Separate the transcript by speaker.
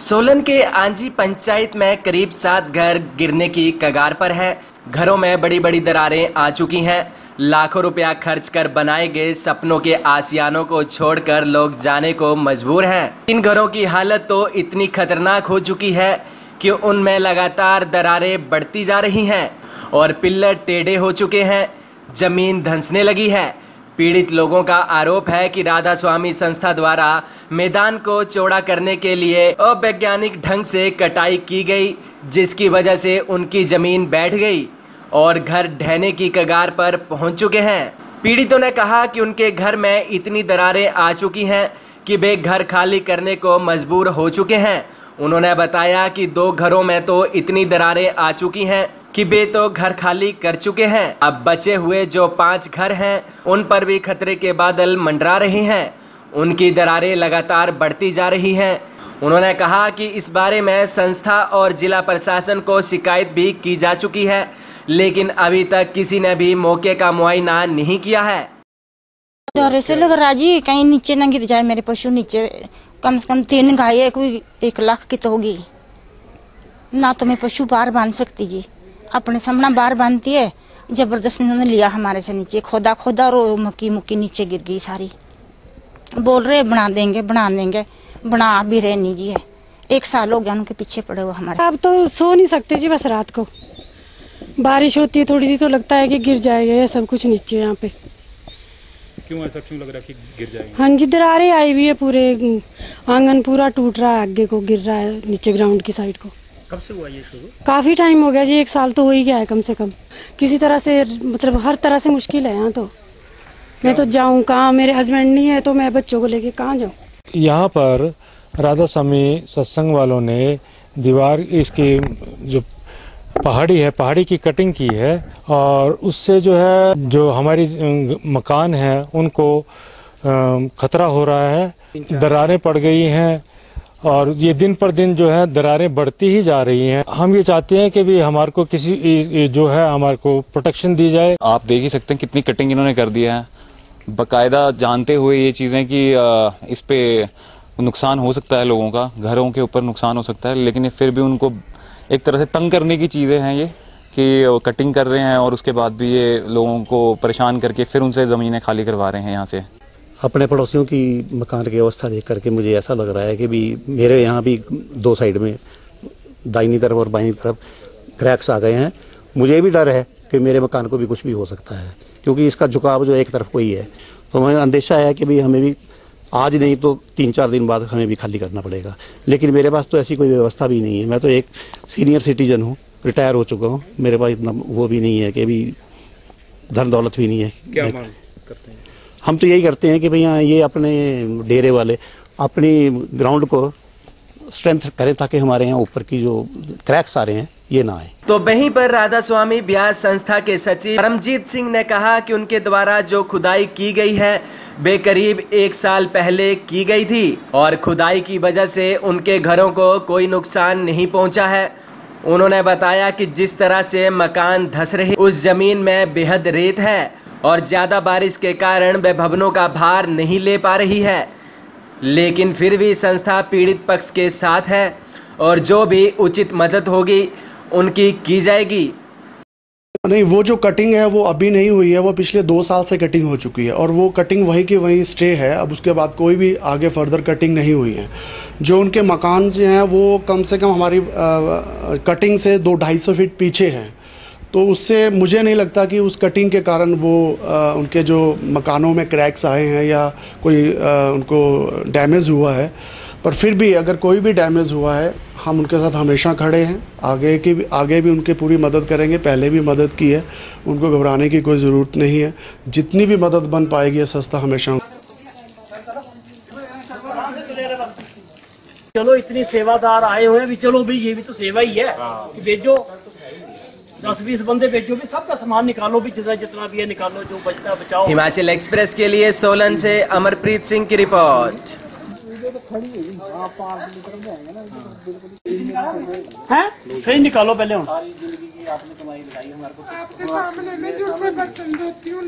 Speaker 1: सोलन के आंजी पंचायत में करीब 7 घर गिरने की कगार पर हैं। घरों में बड़ी बड़ी दरारें आ चुकी हैं। लाखों रुपया खर्च कर बनाए गए सपनों के आसियानों को छोड़कर लोग जाने को मजबूर हैं। इन घरों की हालत तो इतनी खतरनाक हो चुकी है कि उनमें लगातार दरारें बढ़ती जा रही हैं और पिल्लर टेढ़े हो चुके हैं। जमीन धंसने लगी है। पीड़ित लोगों का आरोप है कि राधा स्वामी संस्था द्वारा मैदान को चौड़ा करने के लिए अवैज्ञानिक ढंग से कटाई की गई, जिसकी वजह से उनकी जमीन बैठ गई और घर ढहने की कगार पर पहुंच चुके हैं। पीड़ितों ने कहा कि उनके घर में इतनी दरारें आ चुकी हैं कि वे घर खाली करने को मजबूर हो चुके हैं। उन्होंने बताया कि 2 घरों में तो इतनी दरारें आ चुकी हैं कि वे तो घर खाली कर चुके हैं। अब बचे हुए जो 5 घर हैं उन पर भी खतरे के बादल मंडरा रहे हैं। उनकी दरारें लगातार बढ़ती जा रही हैं। उन्होंने कहा कि इस बारे में संस्था और जिला प्रशासन को शिकायत भी की जा चुकी है, लेकिन अभी तक किसी ने भी मौके का मुआयना नहीं किया है।
Speaker 2: डर से लग रहा जी, कहीं नीचे न गिर जाए मेरे पशु। नीचे कम से कम 3 गाय, कोई 1 लाख की तो होगी ना। तो मैं पशु बाहर बांध सकती जी, अपने सामना बाहर बांधती है। जबरदस्ती उन्होंने लिया हमारे से नीचे, खोदा और मुक्की नीचे गिर गई सारी। बोल रहे बना देंगे, बना भी रहे नहीं जी है। 1 साल हो गया उनके पीछे पड़े हुए हमारे।
Speaker 3: अब तो सो नहीं सकते जी, बस रात को बारिश होती है थोड़ी सी तो लगता है कि गिर जाएगा ये सब कुछ नीचे। यहाँ पे
Speaker 4: क्यों ऐसा क्यों लग रहा है कि गिर जाएगा?
Speaker 3: हाँ जी, दरारें आई हुई है, पूरे आंगन पूरा टूट रहा है, आगे को गिर रहा है नीचे ग्राउंड की साइड को।
Speaker 4: कब से हुआ ये शुरू?
Speaker 3: काफी टाइम हो गया जी, 1 साल तो हो ही गया है कम से कम। किसी तरह से मतलब हर तरह से मुश्किल है यहाँ तो। मैं तो जाऊँ कहाँ, मेरे हस्बैंड नहीं है तो मैं बच्चों को लेके कहाँ जाऊँ।
Speaker 5: यहाँ पर राधा स्वामी सत्संग वालों ने दीवार इसकी जो पहाड़ी की कटिंग की है और उससे जो है जो हमारी मकान है उनको खतरा हो रहा है। दरारें पड़ गई हैं और ये दिन पर दिन जो है दरारें बढ़ती ही जा रही हैं। हम ये चाहते हैं कि भी हमारे को किसी जो है हमारे को प्रोटेक्शन दी जाए।
Speaker 6: आप देख ही सकते हैं कितनी कटिंग इन्होंने कर दिया है, बकायदा जानते हुए ये चीजें कि इस पे नुकसान हो सकता है, लोगों का घरों के ऊपर नुकसान हो सकता है, लेकिन फिर भी उनको एक तरह से तंग करने की चीजें हैं ये कि कटिंग कर रहे हैं और उसके बाद भी ये लोगों को परेशान करके फिर उनसे ज़मीनें खाली करवा रहे हैं यहाँ से।
Speaker 7: अपने पड़ोसियों की मकान की अवस्था देख करके मुझे ऐसा लग रहा है कि भी मेरे यहाँ भी 2 साइड में दाहिनी तरफ और बाईं तरफ क्रैक्स आ गए हैं। मुझे भी डर है कि मेरे मकान को भी कुछ भी हो सकता है, क्योंकि इसका झुकाव जो एक तरफ को ही है। तो हमें अंदेशा है कि भाई हमें भी आज नहीं तो 3-4 दिन बाद हमें भी खाली करना पड़ेगा। लेकिन मेरे पास तो ऐसी कोई व्यवस्था भी नहीं है। मैं तो एक सीनियर सिटीजन हूँ, रिटायर हो चुका हूँ। मेरे पास इतना वो भी नहीं है कि अभी धन दौलत भी नहीं है।
Speaker 4: क्या मांग करते हैं?
Speaker 7: हम तो यही करते हैं कि भैया ये अपने डेरे वाले अपनी ग्राउंड को स्ट्रेंथ करें ताकि हमारे यहाँ ऊपर की जो क्रैक्स आ रहे हैं ये ना आए।
Speaker 1: तो वहीं पर राधा स्वामी ब्यास संस्था के सचिव परमजीत सिंह ने कहा कि उनके द्वारा जो खुदाई की गई है वे करीब 1 साल पहले की गई थी और खुदाई की वजह से उनके घरों को कोई नुकसान नहीं पहुंचा है। उन्होंने बताया कि जिस तरह से मकान धंस रहे उस जमीन में बेहद रेत है और ज्यादा बारिश के कारण वे भवनों का भार नहीं ले पा रही है, लेकिन फिर भी संस्था पीड़ित पक्ष के साथ है और जो भी उचित मदद होगी उनकी की जाएगी।
Speaker 8: नहीं, वो जो कटिंग है वो अभी नहीं हुई है, वो पिछले 2 साल से कटिंग हो चुकी है और वो कटिंग वहीं की वहीं स्टे है। अब उसके बाद कोई भी आगे फर्दर कटिंग नहीं हुई है। जो उनके मकान जो हैं वो कम से कम हमारी कटिंग से 200-250 फीट पीछे हैं। तो उससे मुझे नहीं लगता कि उस कटिंग के कारण वो उनके जो मकानों में क्रैक्स आए हैं या कोई उनको डैमेज हुआ है। पर फिर भी अगर कोई भी डैमेज हुआ है हम उनके साथ हमेशा खड़े हैं। आगे भी उनकी पूरी मदद करेंगे, पहले भी मदद की है, उनको घबराने की कोई ज़रूरत नहीं है। जितनी भी मदद बन पाएगी संस्था हमेशा।
Speaker 9: चलो इतनी सेवादार आए हुए भी, चलो भी ये भी तो सेवा ही है। भेजो 10-20 बंदे भेजो भी, सबका सामान निकालो भी, जितना भी है निकालो, जो बचता बचाओ।
Speaker 1: हिमाचल एक्सप्रेस के लिए सोलन से अमरप्रीत सिंह की रिपोर्ट।
Speaker 9: सही निकालो पहले।
Speaker 3: आपने तुम्हारी लड़ाई हमारे को आपके सामने मैं जो बर्तन धोती हूँ